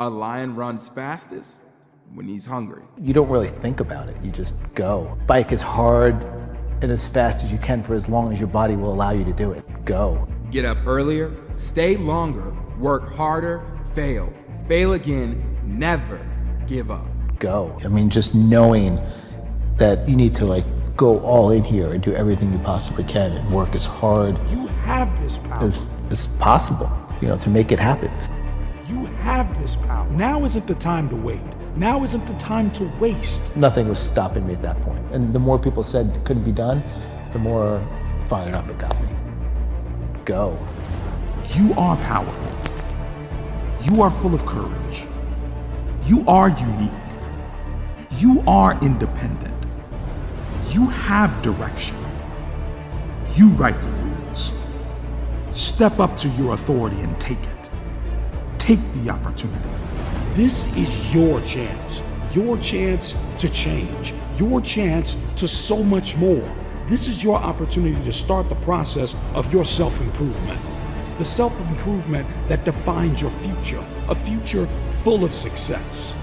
A lion runs fastest when he's hungry. You don't really think about it, you just go. Bike as hard and as fast as you can for as long as your body will allow you to do it. Go. Get up earlier, stay longer, work harder, fail. Fail again, never give up. Go. I mean, just knowing that you need to go all in here and do everything you possibly can and work as hard You have this power. as possible, to make it happen. You have this power. Now isn't the time to wait. Now isn't the time to waste. Nothing was stopping me at that point. And the more people said it couldn't be done, the more fired up it got me. Go. You are powerful. You are full of courage. You are unique. You are independent. You have direction. You write the rules. Step up to your authority and take it. Take the opportunity. This is your chance to change, your chance to so much more. This is your opportunity to start the process of your self-improvement. The self-improvement that defines your future, a future full of success.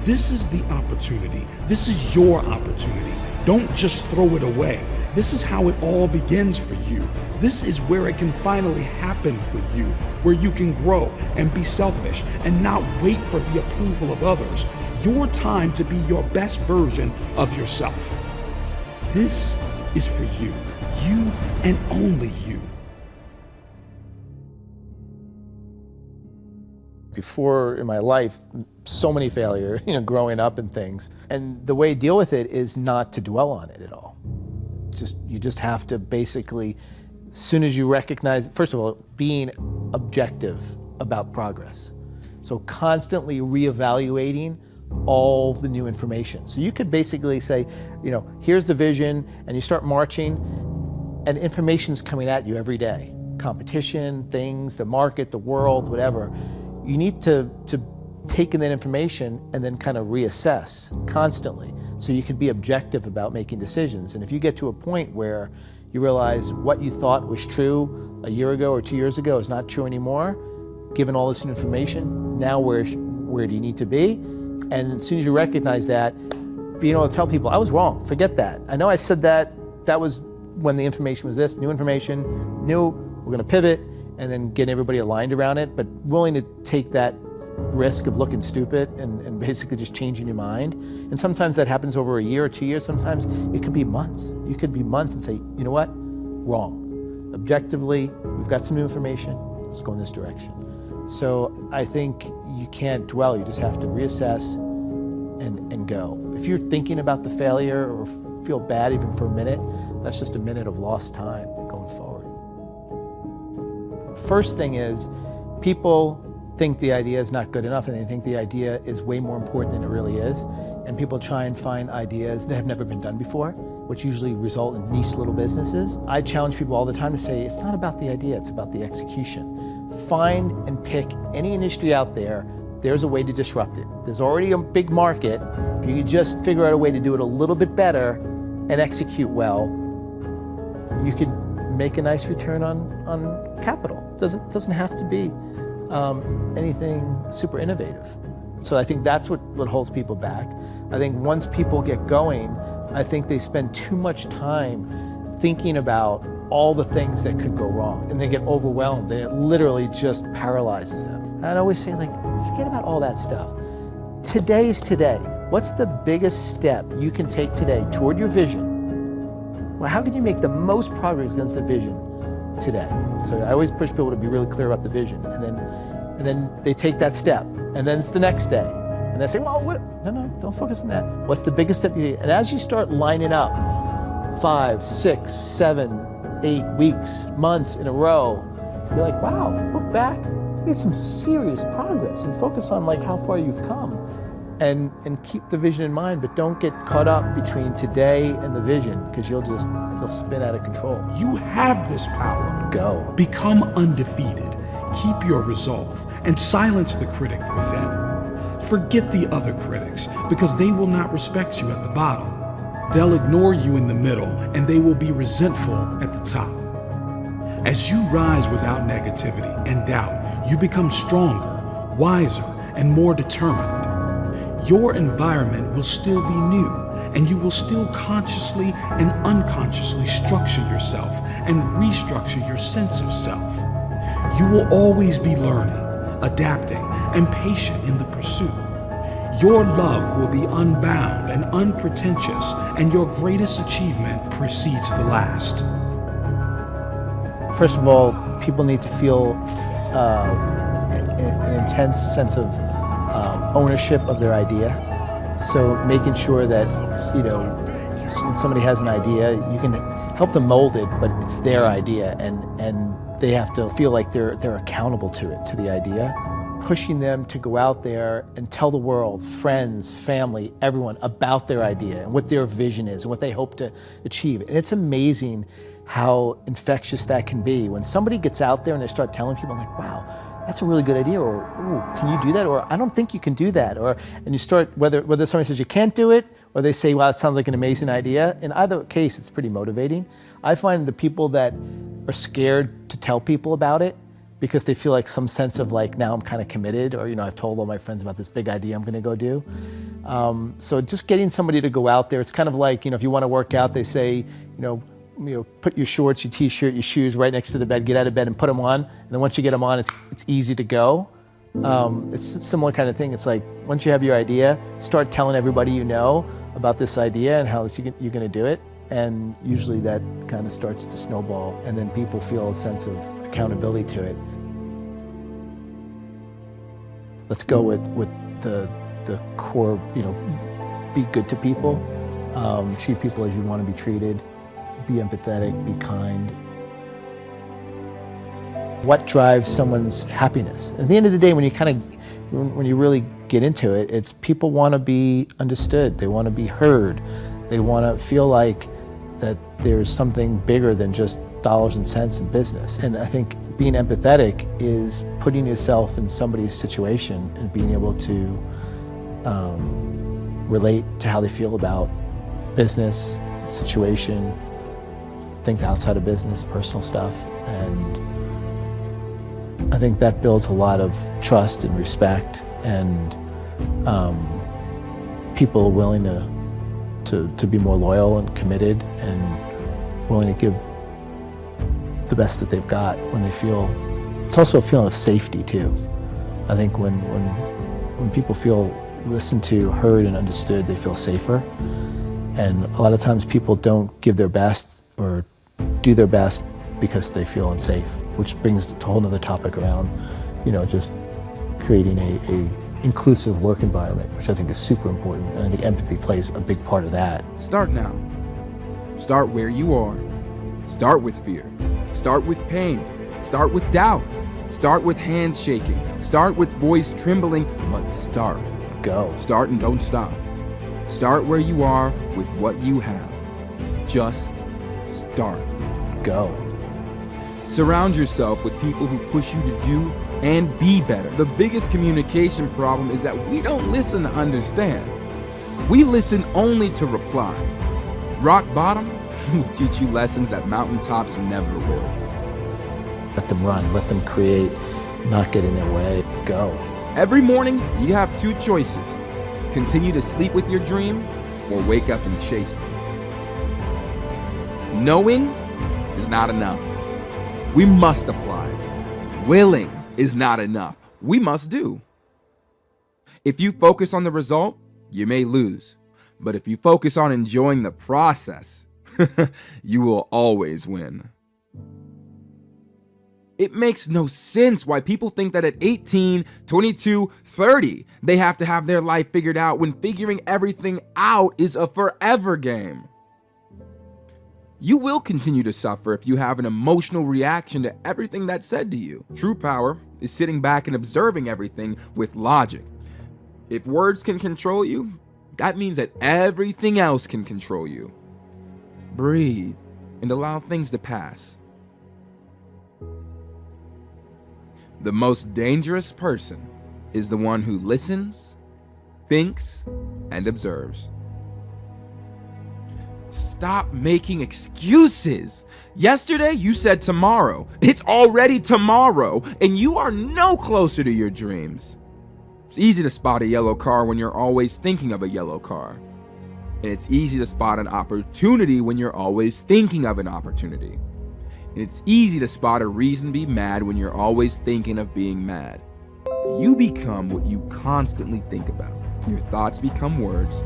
This is the opportunity. This is your opportunity. Don't just throw it away. This is how it all begins for you. This is where it can finally happen for you, where you can grow and be selfish and not wait for the approval of others. Your time to be your best version of yourself. This is for you and only you. Before in my life, so many failure, growing up and things. And the way to deal with it is not to dwell on it at all. You just have to basically, as soon as you recognize, first of all, being objective about progress. So constantly reevaluating all the new information. So you could basically say, here's the vision, and you start marching, and information's coming at you every day. Competition, things, the market, the world, whatever. You need to take in that information and then kind of reassess constantly so you can be objective about making decisions. And if you get to a point where you realize what you thought was true a year ago or 2 years ago is not true anymore, given all this information, now where do you need to be? And as soon as you recognize that, being able to tell people, I was wrong, forget that. I know I said that was when the information was this, new information, we're gonna pivot, and then get everybody aligned around it, but willing to take that risk of looking stupid and basically just changing your mind. And sometimes that happens over a year or 2 years. Sometimes it could be months. You could be months and say, you know what? Wrong. Objectively, we've got some new information. Let's go in this direction. So I think you can't dwell. You just have to reassess and go. If you're thinking about the failure or feel bad even for a minute, that's just a minute of lost time going forward. First thing is, people think the idea is not good enough and they think the idea is way more important than it really is. And people try and find ideas that have never been done before, which usually result in niche little businesses. I challenge people all the time to say, it's not about the idea, it's about the execution. Find and pick any industry out there, there's a way to disrupt it. There's already a big market. If you could just figure out a way to do it a little bit better and execute well, you could make a nice return on capital. Doesn't have to be anything super innovative. So I think that's what holds people back. I think once people get going, I think they spend too much time thinking about all the things that could go wrong, and they get overwhelmed, and it literally just paralyzes them. I'd always say, forget about all that stuff. Today is today. What's the biggest step you can take today toward your vision? Well, how can you make the most progress against the vision today? So I always push people to be really clear about the vision, and then they take that step, and then it's the next day, and they say, well, what? No, don't focus on that. What's the biggest step you take? And as you start lining up 5, 6, 7, 8 weeks, months in a row, you're like, wow, look back, we had some serious progress, and focus on how far you've come, and keep the vision in mind, but don't get caught up between today and the vision, because you'll spin out of control. You have this power. Go. Become undefeated. Keep your resolve and silence the critic within. Forget the other critics, because they will not respect you at the bottom. They'll ignore you in the middle, and they will be resentful at the top. As you rise without negativity and doubt, you become stronger, wiser, and more determined. Your environment will still be new, and you will still consciously and unconsciously structure yourself and restructure your sense of self. You will always be learning, adapting, and patient in the pursuit. Your love will be unbound and unpretentious, and your greatest achievement precedes the last. First of all, people need to feel an intense sense of ownership of their idea. So making sure that, when somebody has an idea, you can help them mold it, but it's their idea, and they have to feel like they're accountable to it, to the idea. Pushing them to go out there and tell the world, friends, family, everyone, about their idea and what their vision is and what they hope to achieve. And it's amazing how infectious that can be. When somebody gets out there and they start telling people, I'm like, wow, that's a really good idea, or, ooh, can you do that? Or I don't think you can do that. And you start, whether somebody says you can't do it, or they say, wow, it sounds like an amazing idea. In either case, it's pretty motivating. I find the people that are scared to tell people about it, because they feel like some sense of like, now I'm kind of committed, or I've told all my friends about this big idea I'm going to go do. So just getting somebody to go out there, it's kind of like, if you want to work out, they say, put your shorts, your t-shirt, your shoes right next to the bed, get out of bed and put them on. And then once you get them on, it's easy to go. It's a similar kind of thing. It's like, once you have your idea, start telling everybody you know about this idea and how you're going to do it. And usually that kind of starts to snowball, and then people feel a sense of accountability to it. Let's go with the core, be good to people, treat people as you want to be treated, be empathetic, be kind. What drives someone's happiness? At the end of the day, when you really get into it, it's people want to be understood, they want to be heard, they want to feel like that there's something bigger than just dollars and cents in business. And I think being empathetic is putting yourself in somebody's situation and being able to relate to how they feel about business, situation, things outside of business, personal stuff. And I think that builds a lot of trust and respect, and people willing to be more loyal and committed and willing to give the best that they've got when they feel. It's also a feeling of safety too. I think when people feel listened to, heard, and understood, they feel safer. And a lot of times people don't give their best or do their best because they feel unsafe, which brings a whole other topic around, just creating a inclusive work environment, which I think is super important. And I think empathy plays a big part of that. Start now. Start where you are. Start with fear. Start with pain. Start with doubt. Start with hands shaking. Start with voice trembling, but start. Go. Start and don't stop. Start where you are with what you have. Just start. Go. Surround yourself with people who push you to do and be better. The biggest communication problem is that we don't listen to understand. We listen only to reply. Rock bottom will teach you lessons that mountaintops never will. Let them run, let them create, not get in their way. Go. Every morning, you have two choices. Continue to sleep with your dream or wake up and chase them. Knowing is not enough. We must apply. Willing is not enough. We must do. If you focus on the result, you may lose. But if you focus on enjoying the process, you will always win. It makes no sense why people think that at 18, 22, 30, they have to have their life figured out when figuring everything out is a forever game. You will continue to suffer if you have an emotional reaction to everything that's said to you. True power is sitting back and observing everything with logic. If words can control you, that means that everything else can control you. Breathe and allow things to pass. The most dangerous person is the one who listens, thinks, and observes. Stop making excuses. Yesterday you said tomorrow. It's already tomorrow, and you are no closer to your dreams. It's easy to spot a yellow car when you're always thinking of a yellow car. And it's easy to spot an opportunity when you're always thinking of an opportunity. And it's easy to spot a reason to be mad when you're always thinking of being mad. You become what you constantly think about. Your thoughts become words.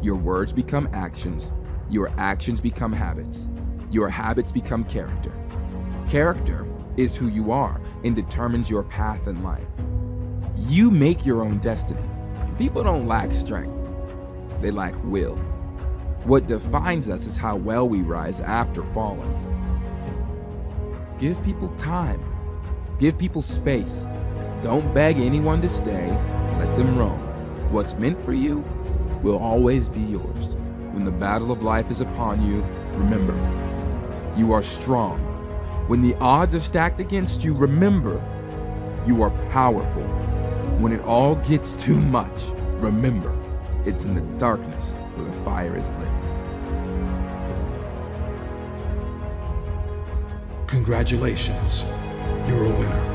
Your words become actions. Your actions become habits. Your habits become character. Character is who you are and determines your path in life. You make your own destiny. People don't lack strength. They lack will. What defines us is how well we rise after falling. Give people time. Give people space. Don't beg anyone to stay. Let them roam. What's meant for you will always be yours. When the battle of life is upon you, remember, you are strong. When the odds are stacked against you, remember, you are powerful. When it all gets too much, remember, it's in the darkness where the fire is lit. Congratulations, you're a winner.